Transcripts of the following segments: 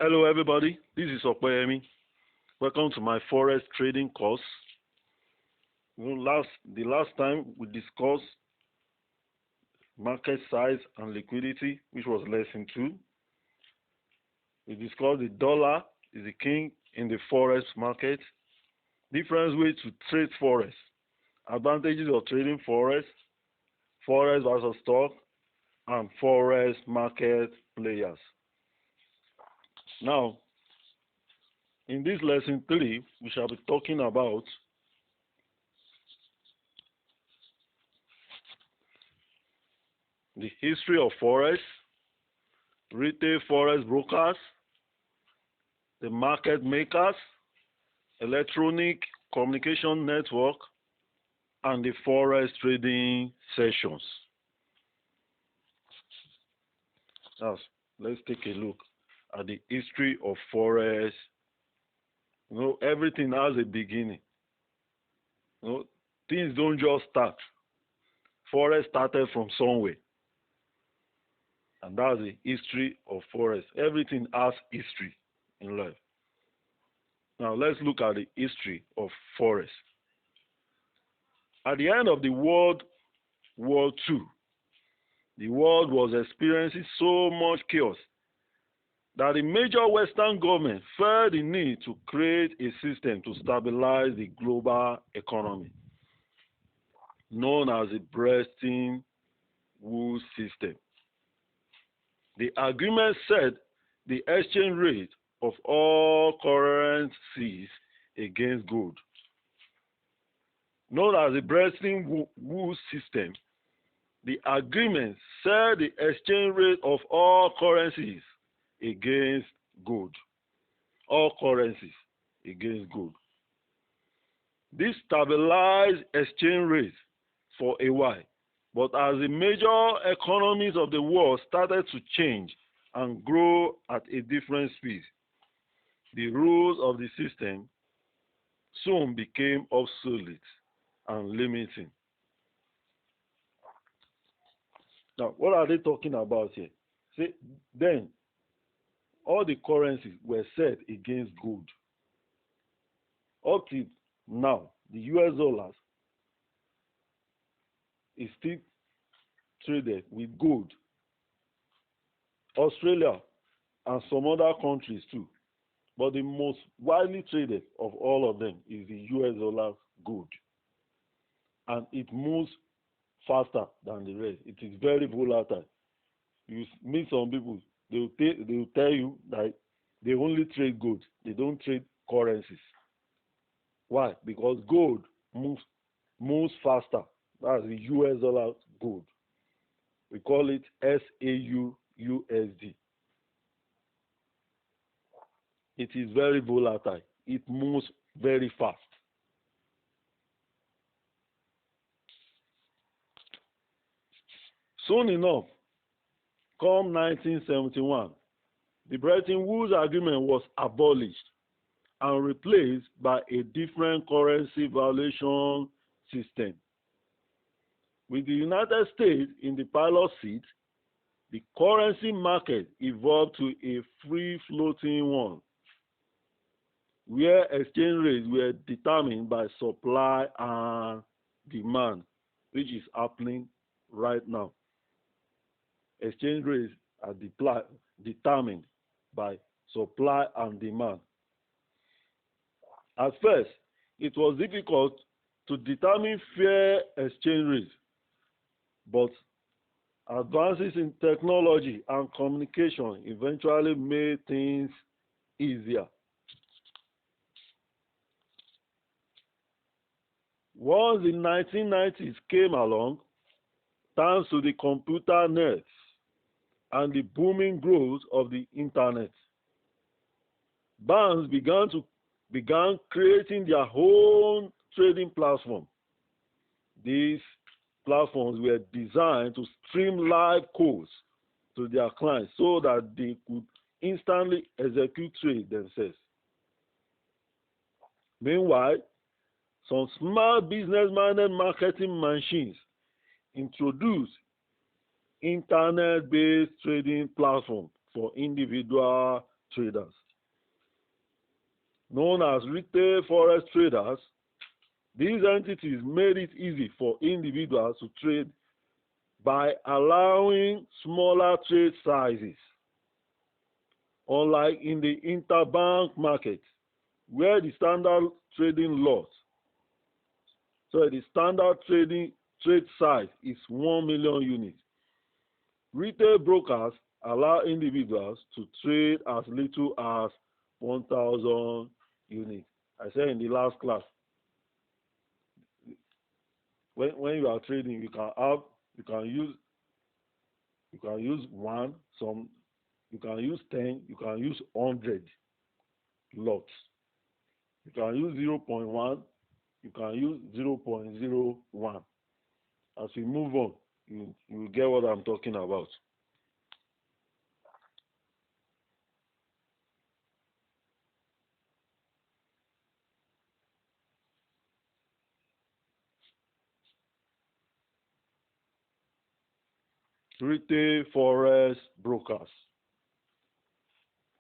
Hello everybody, this is Opeyemi. Welcome to my Forex trading course. The last time we discussed market size and liquidity, which was lesson 2. We discussed the dollar is the king in the Forex market, different ways to trade Forex, advantages of trading Forex versus stock, and Forex market players. Now, in this lesson 3, we shall be talking about the history of Forex, retail Forex brokers, the market makers, electronic communication network, and the Forex trading sessions. Now, let's take a look at the history of Forex. Everything has a beginning. Things don't just start. Forex started from somewhere. And that's the history of Forex. Everything has history in life. Now let's look at the history of Forex. At the end of the World War II, the world was experiencing so much chaos that the major Western government felt the need to create a system to stabilize the global economy, known as the Bretton Woods system. The agreement set the exchange rate of all currencies against gold. Known as the Bretton Woods system, the agreement set the exchange rate of all currencies against gold. All currencies against gold. This stabilized exchange rate for a while, but as the major economies of the world started to change and grow at a different speed, the rules of the system soon became obsolete and limiting. Now, what are they talking about here? See, then all the currencies were set against gold. Up till now, the US dollars is still traded with gold. Australia and some other countries too. But the most widely traded of all of them is the US dollar gold. And it moves faster than the rest. It is very volatile. You meet some people, they will tell you that they only trade gold. They don't trade currencies. Why? Because gold moves faster. That's the US dollar gold. We call it SAUUSD. It is very volatile. It moves very fast. Soon enough, come 1971, the Bretton Woods Agreement was abolished and replaced by a different currency valuation system. With the United States in the pilot seat, the currency market evolved to a free-floating one, where exchange rates were determined by supply and demand, which is happening right now. Exchange rates are determined by supply and demand. At first, it was difficult to determine fair exchange rates, but advances in technology and communication eventually made things easier. Once the 1990s came along, thanks to the computer nets and the booming growth of the internet, banks began creating their own trading platform. These platforms were designed to stream live codes to their clients so that they could instantly execute trade themselves. Meanwhile, some smart business-minded marketing machines introduced internet-based trading platform for individual traders. Known as retail forex traders, these entities made it easy for individuals to trade by allowing smaller trade sizes. Unlike in the interbank market, where the standard trading trade size is 1 million units, retail brokers allow individuals to trade as little as 1,000 units. I said in the last class, when you are trading, you can use one, you can use 10, you can use 100 lots. You can use 0.1, you can use 0.01. As we move on, you will get what I'm talking about. Retail forex brokers.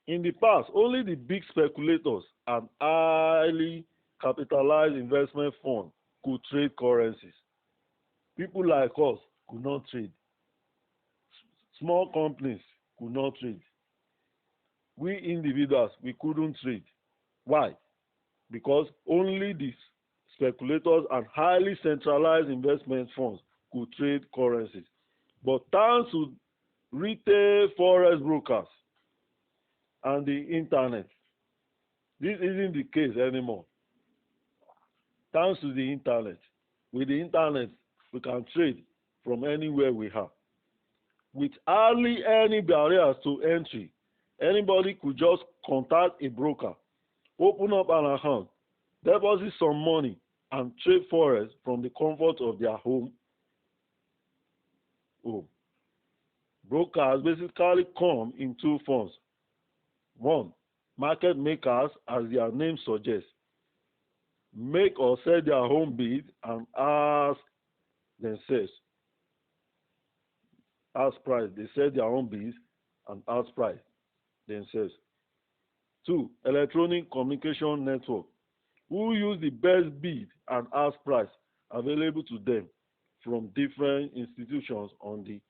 In the past, only the big speculators and highly capitalized investment funds could trade currencies. People like us could not trade. Small companies could not trade. We individuals, we couldn't trade. Why? Because only the speculators and highly centralized investment funds could trade currencies. But thanks to retail forex brokers and the internet, this isn't the case anymore. Thanks to the internet. With the internet, we can trade from anywhere we are. With hardly any barriers to entry, anybody could just contact a broker, open up an account, deposit some money, and trade forex from the comfort of their home. Brokers basically come in two forms. One, market makers, as their name suggests, make or sell their home bid and ask price. They sell their own bids and ask price themselves. Two, electronic communication network, who use the best bid and ask price available to them from different institutions on the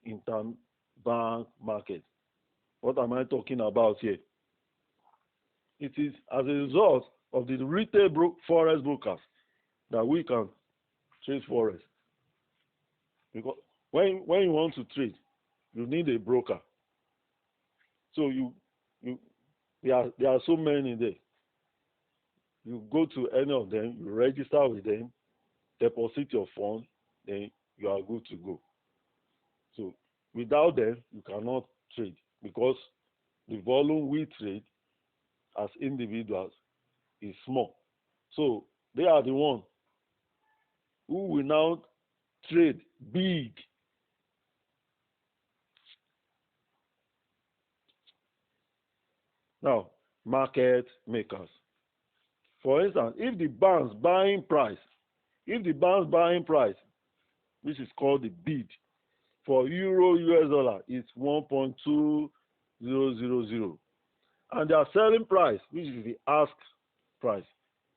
interbank market. What am I talking about here? It is as a result of the retail forex brokers that we can trade forex. Because when you want to trade, you need a broker. So there are so many there. You go to any of them, you register with them, deposit your funds, then you are good to go. So without them, you cannot trade, because the volume we trade as individuals is small. So they are the ones who will now trade big. Now, market makers. For instance, if the bank's buying price, which is called the bid, for euro US dollar is 1.2000, and their selling price, which is the ask price,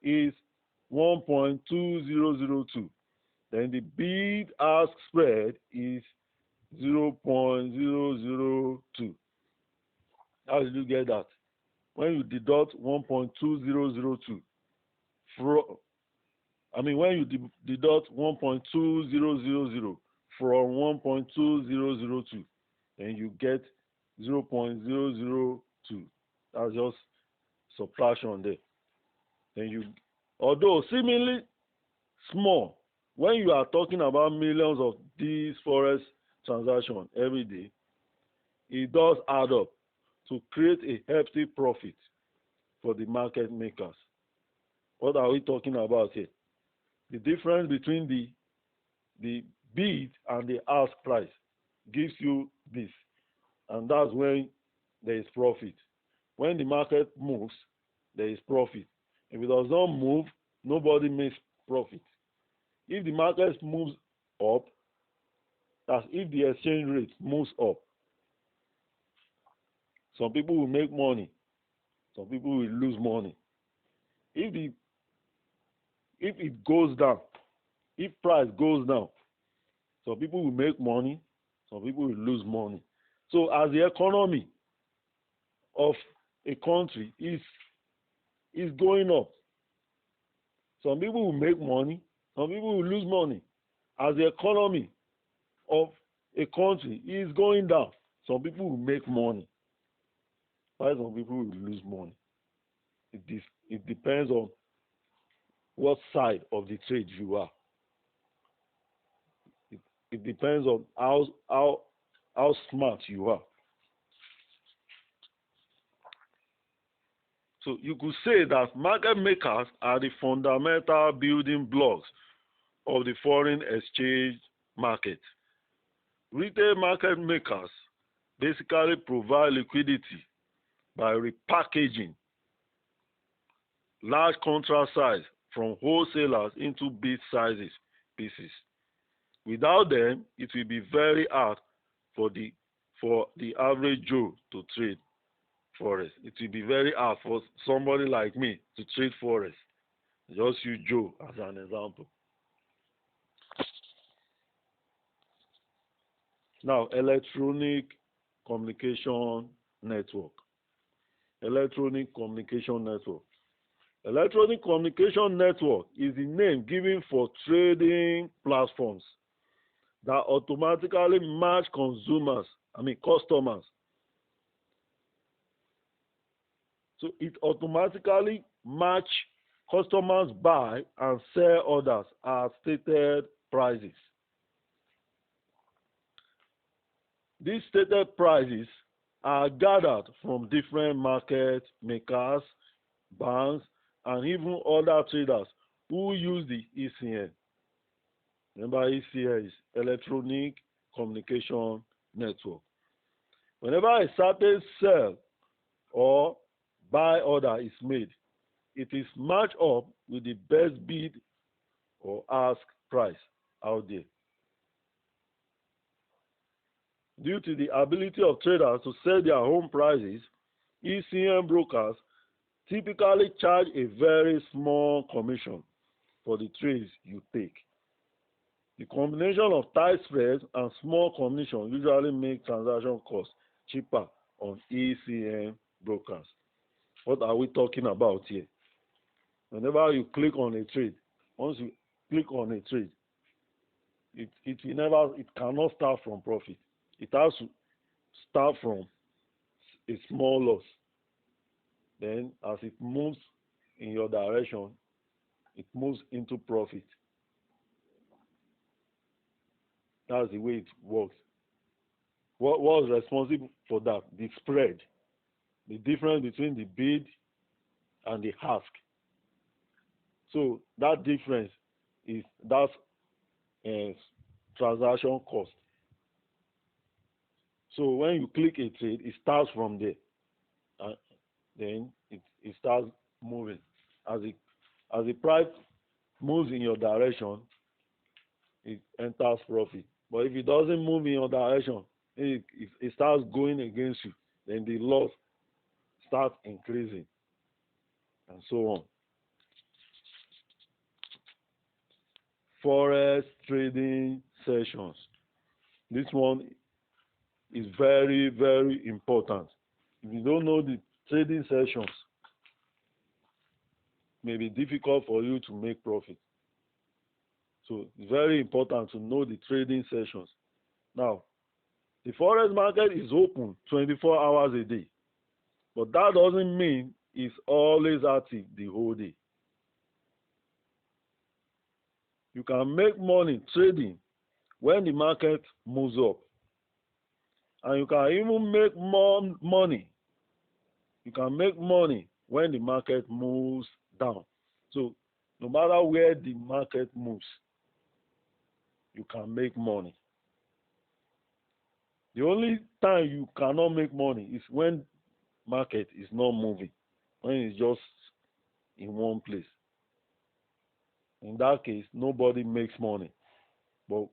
is 1.2002, then the bid ask spread is 0.002. How did you get that? When you deduct 1.2002 when you deduct 1.2000 from 1.2002, then you get 0.002. That's just subtraction there. Then although seemingly small, when you are talking about millions of these forex transactions every day, it does add up to create a hefty profit for the market makers. What are we talking about here? The difference between the bid and the ask price gives you this, and that's when there is profit. When the market moves, there is profit. If it does not move, nobody makes profit. If the market moves up, that's if the exchange rate moves up. Some people will make money. Some people will lose money. If it goes down, if price goes down, some people will make money. Some people will lose money. So as the economy of a country is going up, some people will make money. Some people will lose money. As the economy of a country is going down, some people will make money. While some people will lose money. It depends on what side of the trade you are. It depends on how smart you are. So you could say that market makers are the fundamental building blocks of the foreign exchange market. Retail market makers basically provide liquidity by repackaging large contract size from wholesalers into bit sizes pieces. Without them, it will be very hard for the average Joe to trade Forex. It will be very hard for somebody like me to trade Forex. Just use Joe as an example. Now, electronic communication network. Electronic communication network. Electronic communication network is the name given for trading platforms that automatically match customers. So it automatically match customers buy and sell orders at stated prices. These stated prices are gathered from different market makers, banks, and even other traders who use the ECN. Remember, ECN is Electronic Communication Network. Whenever a certain sell or buy order is made, it is matched up with the best bid or ask price out there. Due to the ability of traders to set their own prices, ECN brokers typically charge a very small commission for the trades you take. The combination of tight spreads and small commission usually make transaction costs cheaper on ECN brokers. What are we talking about here? Whenever you click on a trade, once you click on a trade, it cannot start from profit. It has to start from a small loss. Then as it moves in your direction, it moves into profit. That's the way it works. What was responsible for that? The spread. The difference between the bid and the ask. So that difference is transaction cost. So when you click a trade, it starts from there. Then it starts moving. As the price moves in your direction, it enters profit. But if it doesn't move in your direction, it starts going against you. Then the loss starts increasing, and so on. Forex trading sessions. This one is very, very important. If you don't know the trading sessions, it may be difficult for you to make profit. So it's very important to know the trading sessions. Now, the Forex market is open 24 hours a day, but that doesn't mean it's always active the whole day. You can make money trading when the market moves up, and you can even make more money. You can make money when the market moves down. So no matter where the market moves, you can make money. The only time you cannot make money is when market is not moving, when it's just in one place. In that case, nobody makes money. But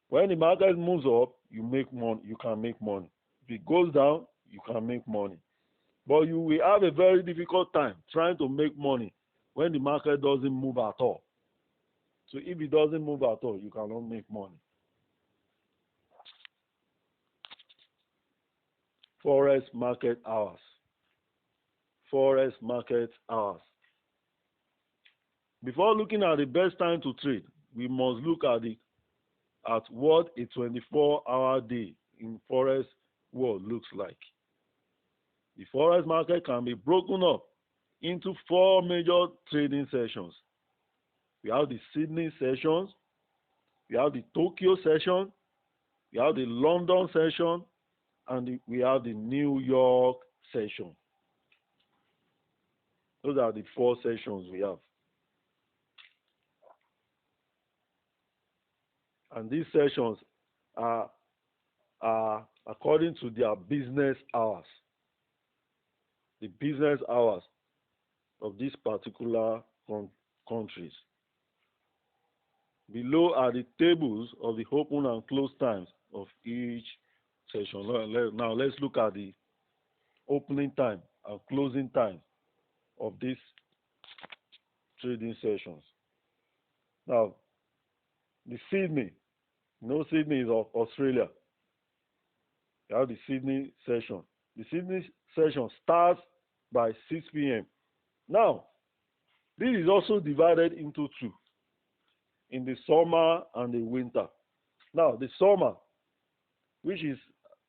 when the market moves up, you make money. You can make money. If it goes down, you can make money. But you will have a very difficult time trying to make money when the market doesn't move at all. So if it doesn't move at all, you cannot make money. Forex market hours. Forex market hours. Before looking at the best time to trade, we must look at what a 24-hour day in Forex world looks like. The Forex market can be broken up into 4 major trading sessions. We have the Sydney sessions, we have the Tokyo session, we have the London session, and we have the New York session. Those are the 4 sessions we have. And these sessions are according to their business hours. The business hours of these particular countries. Below are the tables of the open and close times of each session. Now let's look at the opening time and closing time of these trading sessions. Now, the Sydney, Sydney is of Australia. You have the Sydney session. The Sydney session starts by 6 p.m. Now, this is also divided into 2, in the summer and the winter. Now, the summer, which is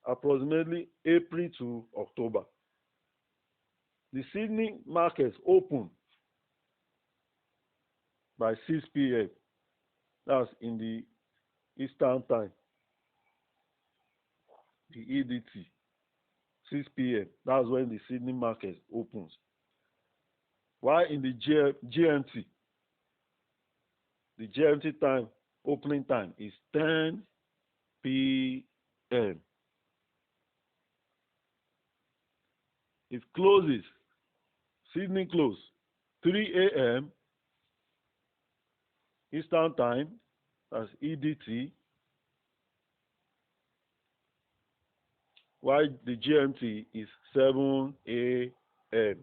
approximately April to October, the Sydney markets open by 6 p.m. That's in the Eastern time, the EDT, 6 p.m. That's when the Sydney market opens. While in the GMT, the GMT time, opening time is 10 p.m. It closes, Sydney close, 3 a.m. Eastern time, that's EDT, while the GMT is 7 a.m.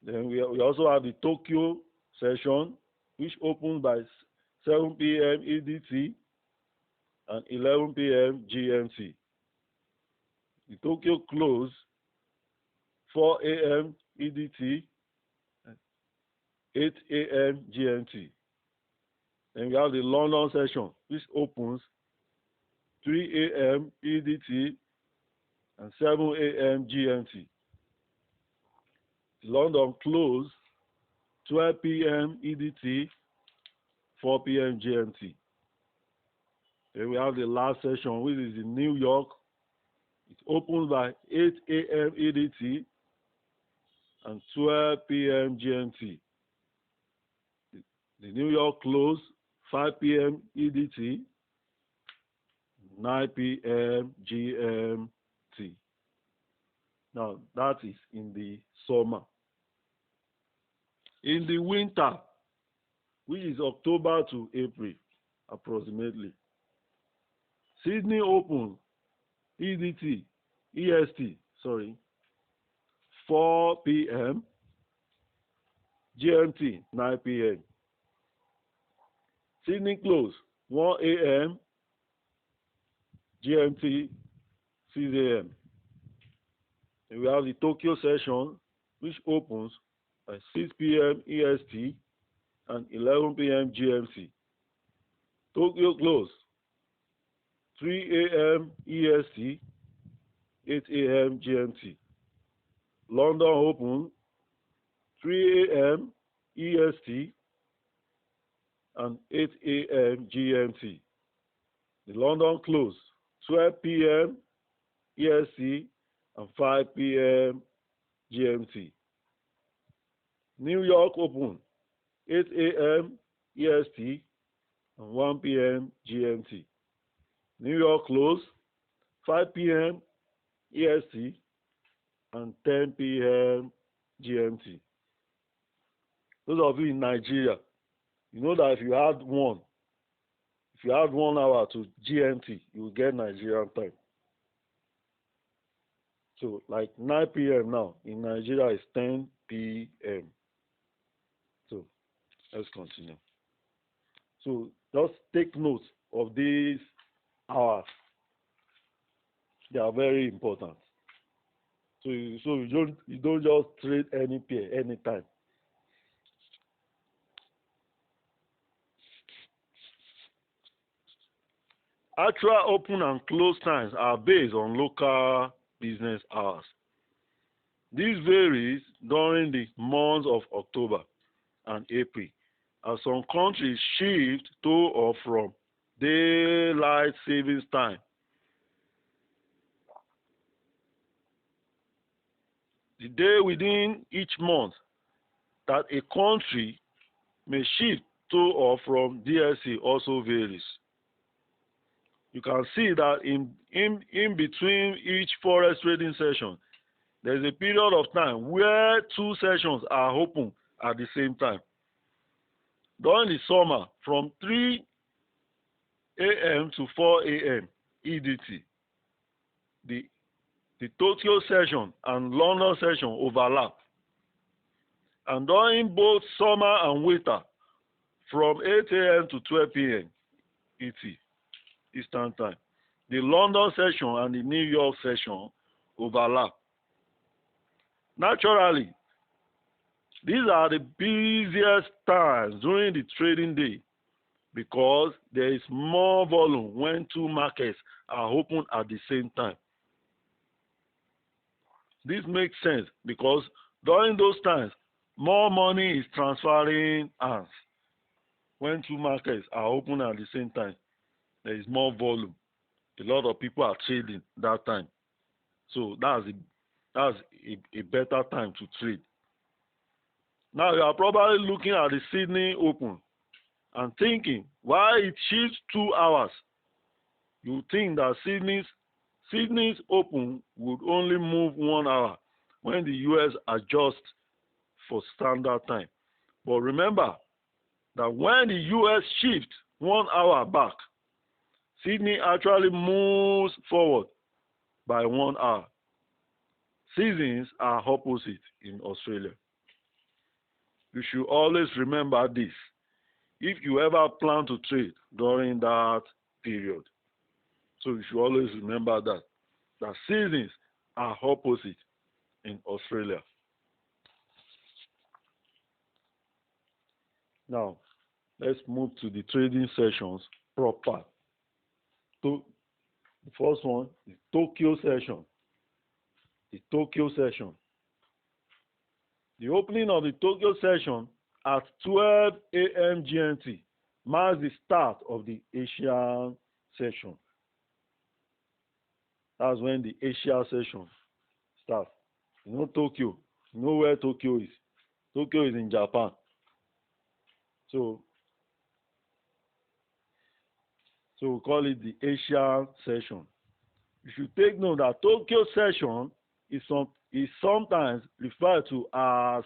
Then we also have the Tokyo session, which opens by 7 p.m. EDT and 11 p.m. GMT. The Tokyo close 4 a.m. EDT and 8 a.m. GMT. Then we have the London session, which opens 3 a.m. EDT and 7 a.m. GMT. London close 12 p.m. EDT, 4 p.m. GMT. Then we have the last session, which is in New York. It opens by 8 a.m. EDT and 12 p.m. GMT. The New York close 5 p.m. EDT, 9 p.m. GMT. Now, that is in the summer. In the winter, which is October to April, approximately, Sydney open, EST, 4 p.m., GMT, 9 p.m. Sydney close, 1 a.m., GMT, 6 a.m. And we have the Tokyo session, which opens at 6 p.m. EST and 11 p.m. GMT. Tokyo close, 3 a.m. EST, 8 a.m. GMT. London open, 3 a.m. EST and 8 a.m. GMT. The London close, 12 p.m. EST and 5 p.m. GMT. New York open, 8 a.m. EST and 1 p.m. GMT. New York close, 5 p.m. EST and 10 p.m. GMT. Those of you in Nigeria, you know that if you had one If you add 1 hour to GMT, you will get Nigerian time. So like 9 p.m. now in Nigeria is 10 p.m. So let's continue. So just take note of these hours. They are very important. So you don't just trade any pair anytime. Actual open and close times are based on local business hours. This varies during the months of October and April, as some countries shift to or from daylight savings time. The day within each month that a country may shift to or from DSC also varies. You can see that in between each forex trading session, there is a period of time where 2 sessions are open at the same time. During the summer, from 3 a.m. to 4 a.m. EDT, the Tokyo session and London session overlap. And during both summer and winter, from 8 a.m. to 12 p.m. ET, Eastern Time, the London session and the New York session overlap. Naturally, these are the busiest times during the trading day because there is more volume when 2 markets are open at the same time. This makes sense because during those times, more money is transferring hands. When 2 markets are open at the same time, there is more volume. A lot of people are trading that time. So that's a better time to trade. Now you are probably looking at the Sydney Open and thinking, why it shifts 2 hours? You think that Sydney's Open would only move 1 hour when the US adjusts for standard time. But remember that when the US shifts 1 hour back, Sydney actually moves forward by 1 hour. Seasons are opposite in Australia. You should always remember this if you ever plan to trade during that period. So you should always remember that seasons are opposite in Australia. Now, let's move to the trading sessions proper. So, the first one is Tokyo session. The Tokyo session. The opening of the Tokyo session at 12 a.m. GMT marks the start of the Asian session. That's when the Asia session starts. You know Tokyo. You know where Tokyo is. Tokyo is in Japan. So we call it the Asia session. You should take note that Tokyo session is sometimes referred to as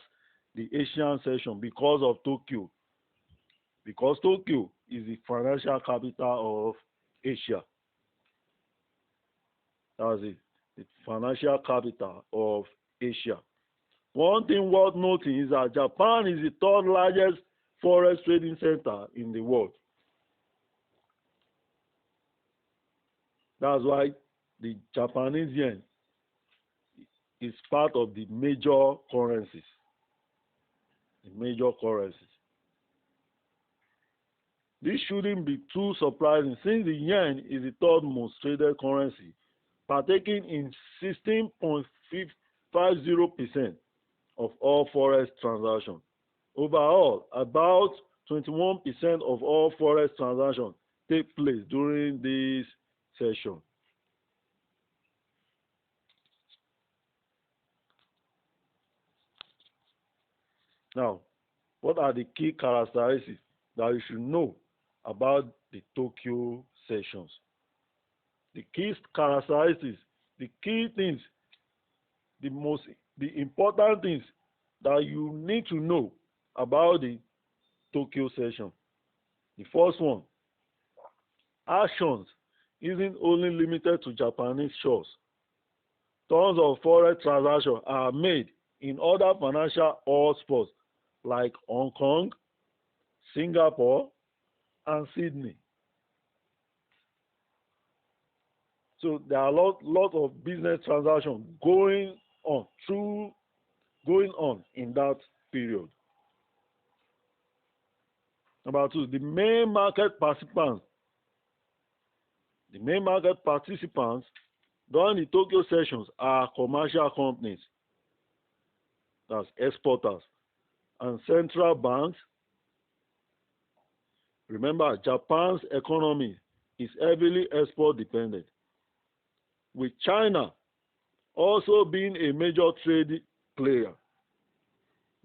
the Asian session because of Tokyo. Because Tokyo is the financial capital of Asia. That's it. The financial capital of Asia. One thing worth noting is that Japan is the 3rd largest forex trading center in the world. That's why the Japanese yen is part of the major currencies. The major currencies. This shouldn't be too surprising since the yen is the 3rd most traded currency, partaking in 16.50% of all forex transactions. Overall, about 21% of all forex transactions take place during this session. Now, what are the key characteristics that you should know about the Tokyo sessions? The key characteristics, the key things, the important things that you need to know about the Tokyo session. The first one actions isn't only limited to Japanese shores. Tons of forex transactions are made in other financial hotspots like Hong Kong, Singapore, and Sydney. So there are a lot of business transactions going on in that period. Number two, the main market participants during the Tokyo sessions are commercial companies, that's exporters, and central banks. Remember, Japan's economy is heavily export dependent, with China also being a major trade player.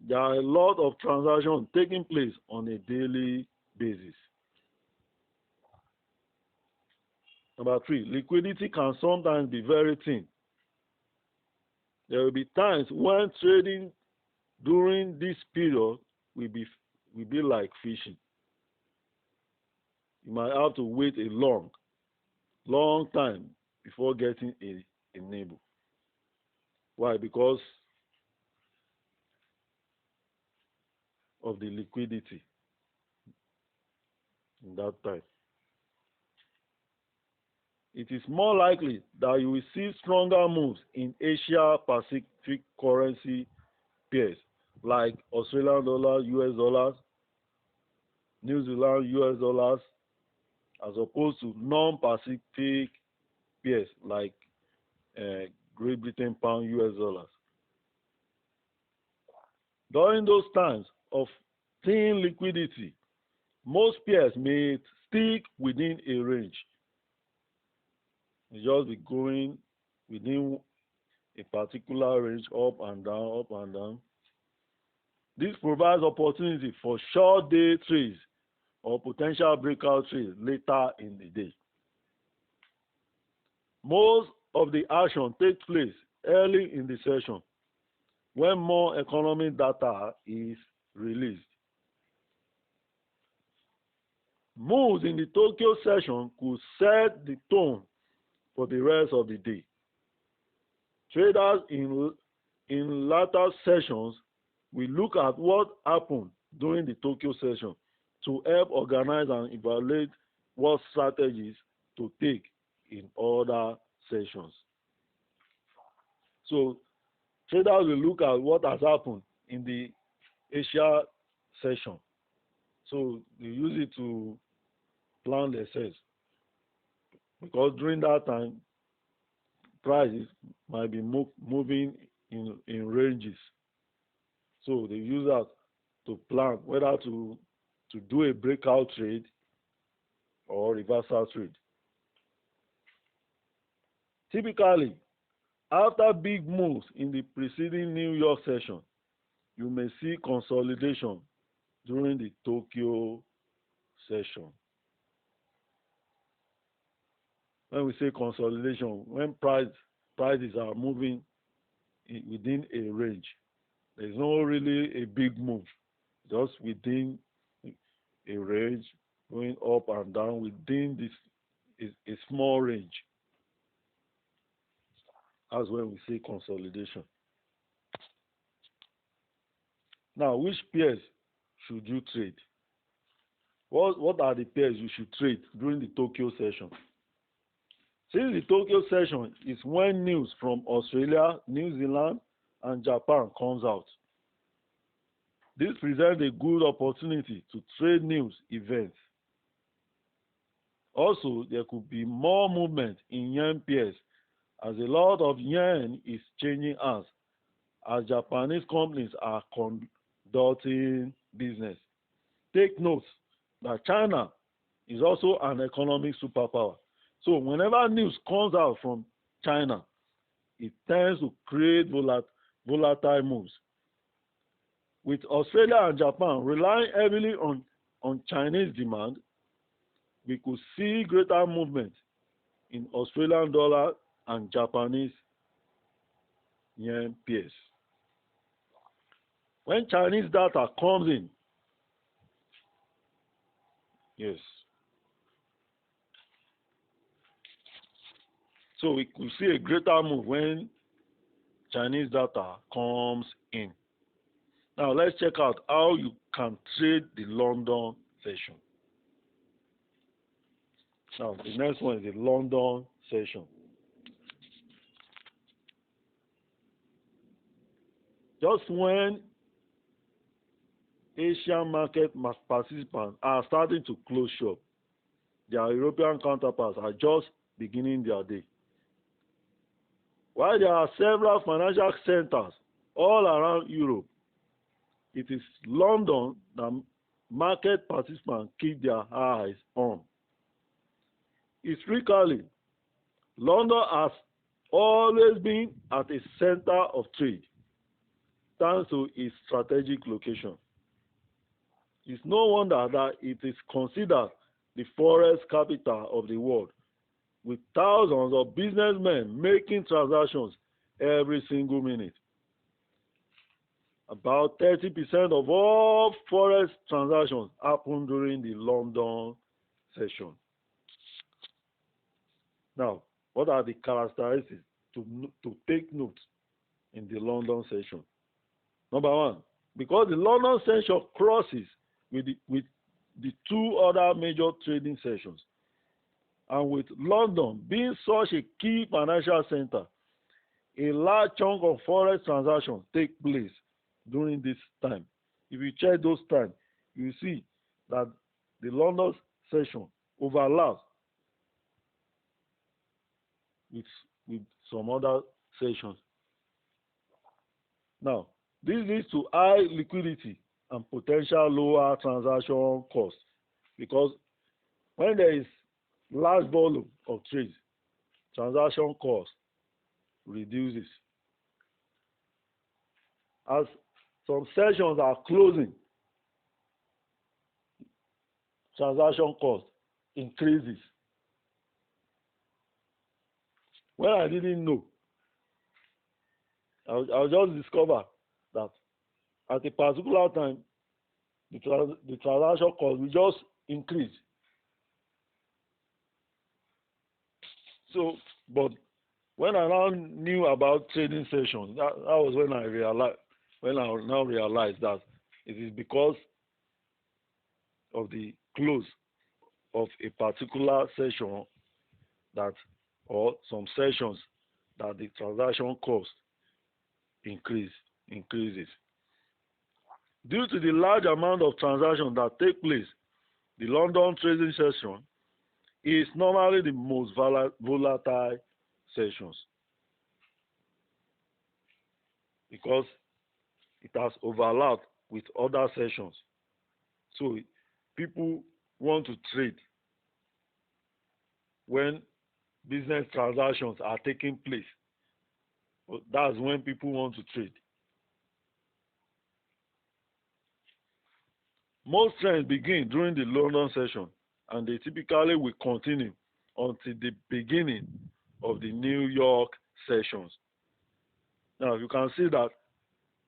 There are a lot of transactions taking place on a daily basis. Number three, liquidity can sometimes be very thin. There will be times when trading during this period will be like fishing. You might have to wait a long time before getting a nibble. Why? Because of the liquidity in that time. It is more likely that you will see stronger moves in Asia Pacific currency pairs like Australian dollar, US dollars, New Zealand US dollars, as opposed to non-Pacific pairs like Great Britain pound, US dollars. During those times of thin liquidity, most pairs may stick within a range. It just be going within a particular range, up and down, up and down. This provides opportunity for short day trades or potential breakout trades later in the day. Most of the action takes place early in the session when more economic data is released. Moves in the Tokyo session could set the tone for the rest of the day. Traders in later sessions will look at what happened during the Tokyo session to help organize and evaluate what strategies to take in other sessions. So traders will look at what has happened in the Asia session. So they use it to plan their sales. Because during that time, prices might be moving in ranges. So they use that to plan whether to do a breakout trade or reversal trade. Typically, after big moves in the preceding New York session, you may see consolidation during the Tokyo session. When we say consolidation, when prices are moving within a range, there's no really a big move, just within a range, going up and down within this a small range. That's when we say consolidation. Now, which pairs should you trade? What are the pairs you should trade during the Tokyo session? Since the Tokyo session is when news from Australia, New Zealand, and Japan comes out, this presents a good opportunity to trade news events. Also, there could be more movement in yen pairs as a lot of yen is changing hands as Japanese companies are conducting business. Take note that China is also an economic superpower. So whenever news comes out from China, it tends to create volatile moves. With Australia and Japan relying heavily on Chinese demand, we could see greater movement in Australian dollar and Japanese yen pairs. When Chinese data comes in, yes, So we could see a greater move when Chinese data comes in. Now let's check out how you can trade the London session. Now the next one is the London session. Just when Asian market participants are starting to close shop, their European counterparts are just beginning their day. While there are several financial centers all around Europe, it is London that market participants keep their eyes on. Historically, London has always been at the center of trade, thanks to its strategic location. It's no wonder that it is considered the Forex capital of the world, with thousands of businessmen making transactions every single minute. About 30% of all Forex transactions happen during the London session. Now, what are the characteristics to take note in the London session? Number one, because the London session crosses with the two other major trading sessions, and with London being such a key financial center, a large chunk of Forex transactions take place during this time. If you check those times, you see that the London session overlaps with some other sessions. Now, this leads to high liquidity and potential lower transaction costs, because when there is large volume of trades, transaction cost reduces. As some sessions are closing, transaction cost increases. When I didn't know, I'll just discover that at a particular time, the transaction cost will just increase. So, but when I now knew about trading sessions, that was when I now realized that it is because of the close of a particular session or some sessions that the transaction cost increases. Due to the large amount of transactions that take place, the London trading session is normally the most volatile sessions, because it has overlapped with other sessions. So people want to trade when business transactions are taking place. That's when people want to trade. Most trends begin during the London session, and they typically will continue until the beginning of the New York sessions. Now you can see that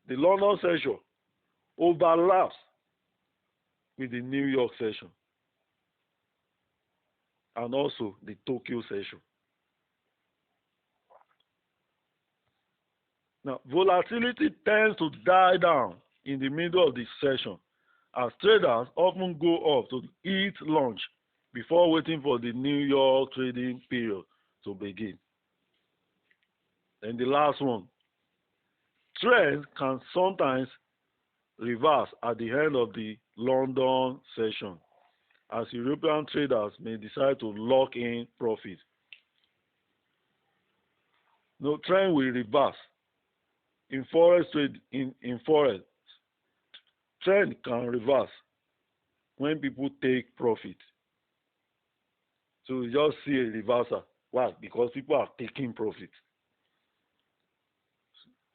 the London session overlaps with the New York session and also the Tokyo session. Now, volatility tends to die down in the middle of the session, as traders often go off to eat lunch before waiting for the New York trading period to begin. And the last one, trends can sometimes reverse at the end of the London session, as European traders may decide to lock in profit. No trend will reverse. In Forex trade, in Forex, trend can reverse when people take profit. So you just see a reversal. Why? Because people are taking profit.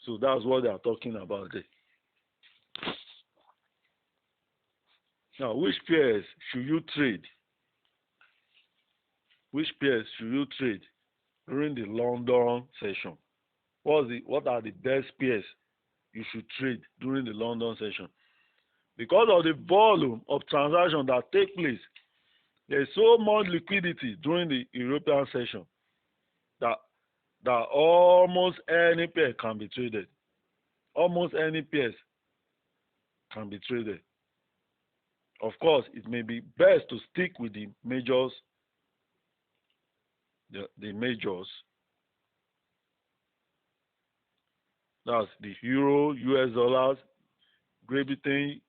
So that's what they are talking about there. Now, which pairs should you trade? Which pairs should you trade during the London session? What are the best pairs you should trade during the London session? Because of the volume of transactions that take place, there is so much liquidity during the European session that that almost any pair can be traded. Almost any pairs can be traded. Of course, it may be best to stick with the majors, the majors. That's the euro, US dollars, Great Britain,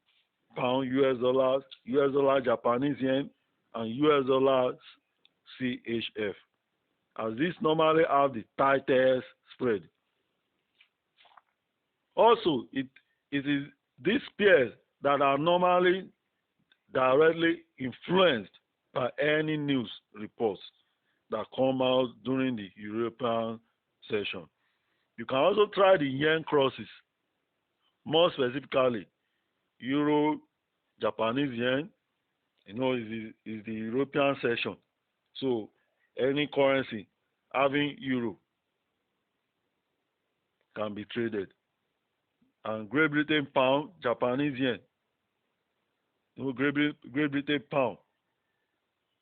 pound, US dollars, US dollar, Japanese yen, and US dollars CHF. As these normally have the tightest spread. Also, it is these pairs that are normally directly influenced by any news reports that come out during the European session. You can also try the yen crosses, more specifically euro, Japanese yen. Is the European session. So any currency having euro can be traded. And Great Britain pound, Japanese yen. Great Britain pound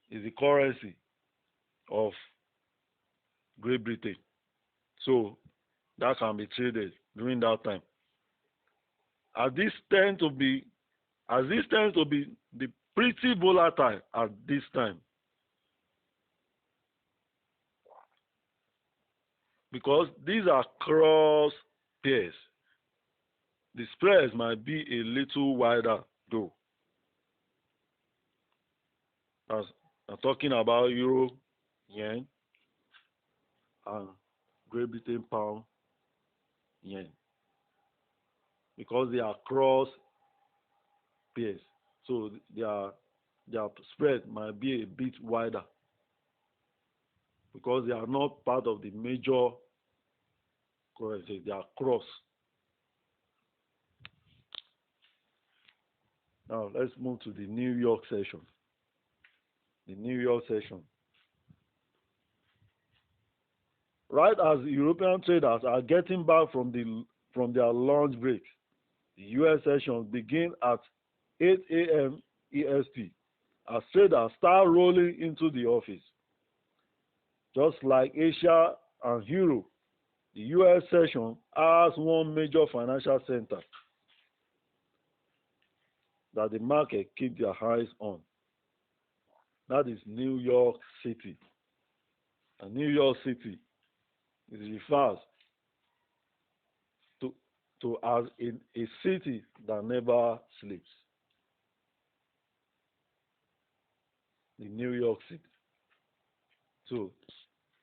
is the currency of Great Britain. So that can be traded during that time. As this tends to be the pretty volatile at this time, because these are cross pairs. The spreads might be a little wider though. As I'm talking about euro, yen, and Great Britain pound, yen, because they are cross pairs, so their spread might be a bit wider because they are not part of the major currency. They are cross. Now let's move to the New York session. The New York session. Right as the European traders are getting back from their lunch break, the US session begins at 8 a.m. EST as traders start rolling into the office. Just like Asia and Europe, the US session has one major financial center that the market keep their eyes on. That is New York City. And New York City is referred to as a city that never sleeps. The New York City. So,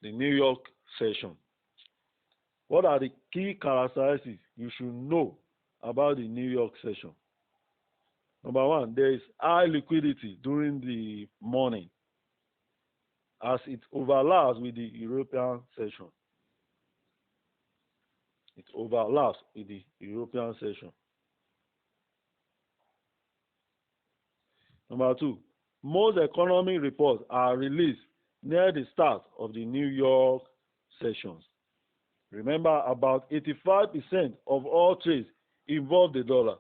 the New York session. What are the key characteristics you should know about the New York session? Number one, there is high liquidity during the morning as it overlaps with the European session. It overlaps with the European session. Number two, most economic reports are released near the start of the New York sessions. Remember, about 85% of all trades involve the dollar.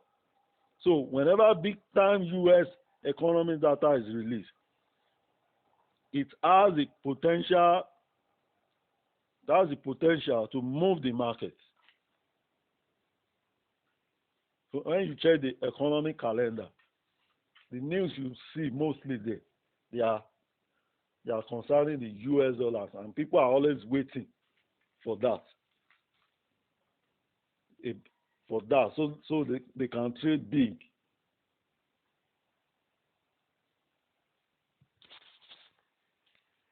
So whenever big-time U.S. economic data is released, it has the potential to move the market. So when you check the economic calendar, the news you see mostly there, they are concerning the U.S. dollars, and people are always waiting for that. So they can trade big.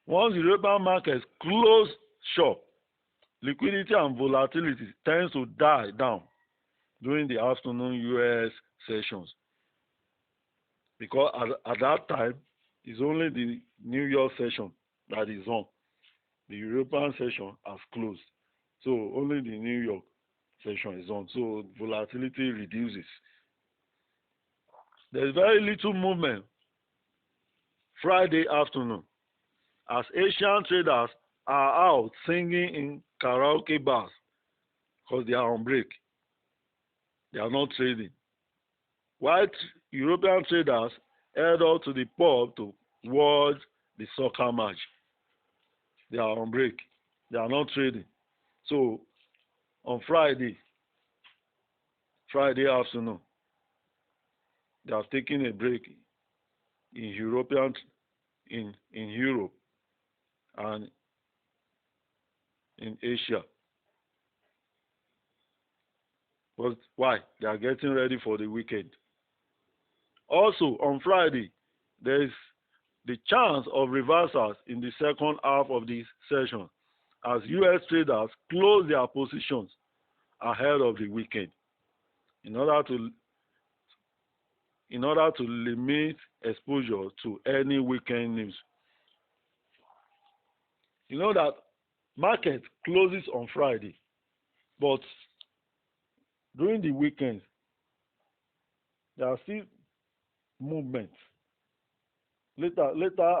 Once the European markets close shop, liquidity and volatility tends to die down during the afternoon U.S. sessions, because at that time it's only the New York session that is on. The European session has closed, so only the New York session is on, so volatility reduces. There's very little movement Friday afternoon as Asian traders are out singing in karaoke bars because they are on break. They are not trading. While European traders head out to the pub to watch the soccer match. They are on break. They are not trading. So on Friday afternoon, they have taken a break in European in Europe and in Asia. But why? They are getting ready for the weekend. Also on Friday, there is the chance of reversals in the second half of the session as US traders close their positions ahead of the weekend in order to limit exposure to any weekend news. You know that market closes on Friday, but during the weekend there are still movements. Later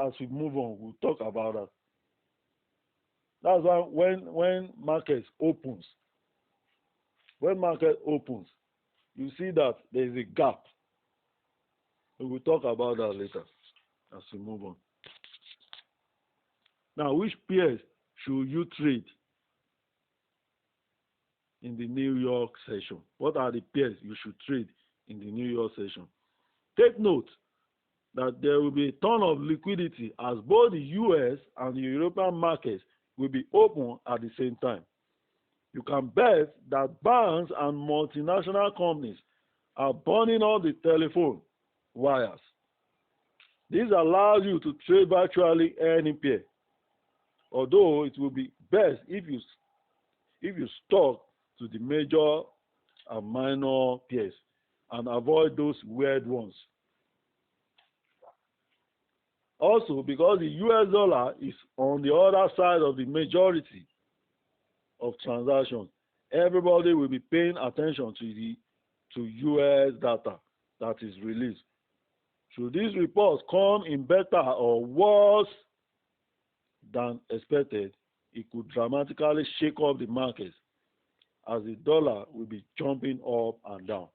as we move on, we'll talk about that. That's why when market opens, you see that there is a gap. We will talk about that later as we move on. Now, which pairs should you trade in the New York session? What are the pairs you should trade in the New York session? Take note that there will be a ton of liquidity as both the US and the European markets will be open at the same time. You can bet that banks and multinational companies are burning all the telephone wires. This allows you to trade virtually any pair, although it will be best if you stuck to the major and minor pairs and avoid those weird ones. Also, because the US dollar is on the other side of the majority of transactions, everybody will be paying attention to US data that is released. Should these reports come in better or worse than expected, it could dramatically shake up the markets as the dollar will be jumping up and down.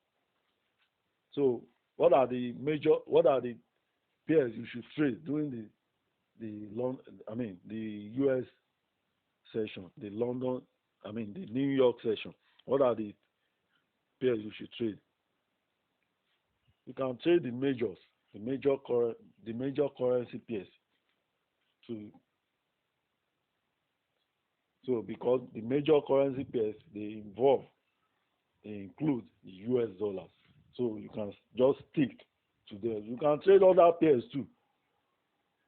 So, what are the pairs you should trade during the US session, the New York session? What are the pairs you should trade? You can trade the majors, the major currency pairs. So because the major currency pairs they include the US dollars. So you can just stick to them. You can trade other pairs too,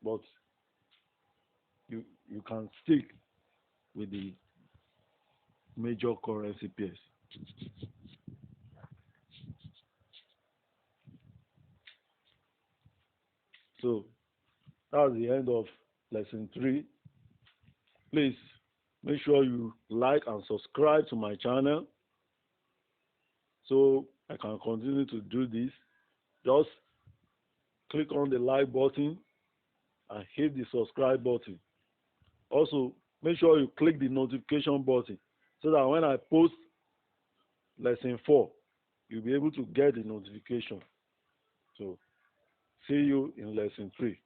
but you can stick with the major currency pairs. So that's the end of lesson 3. Please make sure you like and subscribe to my channel so I can continue to do this. Just click on the like button and hit the subscribe button. Also, make sure you click the notification button so that when I post lesson 4, you'll be able to get the notification. So, see you in lesson 3.